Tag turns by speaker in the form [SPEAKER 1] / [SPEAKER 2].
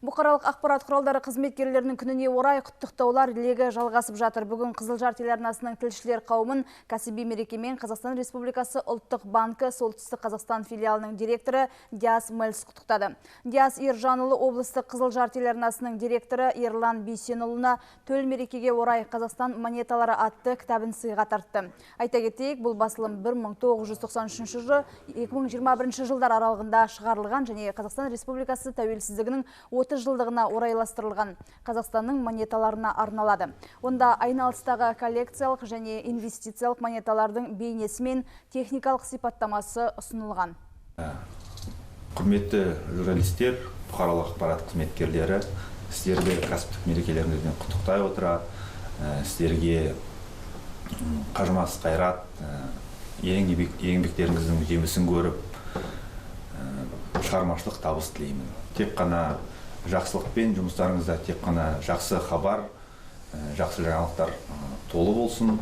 [SPEAKER 1] Бұқаралық ақпарат құралдары қызметкерлерінің күніне орай құттықтаулар легі жалғасып жатыр. Бүгін Қызылжар телеарнасының тілшілер қауымын кәсіби мерекемен Қазақстан Республикасы ұлттық банкі Солтүстік Қазақстан филиалының директоры Диас Мэлс құттықтады. Диас Ержанұлы облыстық Қызылжар телеарнасының директоры Ерлан Бейсенұлына төл мерекеге орай Қазақстан монеталары атты кітабын сыйға тартты. Айта кетейік, бұл басылым 1993 жылы 2021 жылдар аралығында шығарылған және Қазақстан Республикасы тәуелсіздігінің 30 жылдығына орайластырылған Қазақстанның монеталарына арналады. Онда айналыстағы коллекциялық және инвестициялық монеталардың бейнесі мен техникалық сипаттамасы ұсынылған.
[SPEAKER 2] Құрметті журналистер, бұқаралық ақпарат қызметкерлері, сіздерді кәсіптік мерекелеріңізбен құттықтай отыра, сіздерге қажымас қайрат, еңбектеріңіздің жемісін көріп, шығармашылық табыс тілеймін. Тек қана жақсылықпен жұмыстарыңызда тек қана жақсы хабар, жақсы жаңалықтар толы болсын.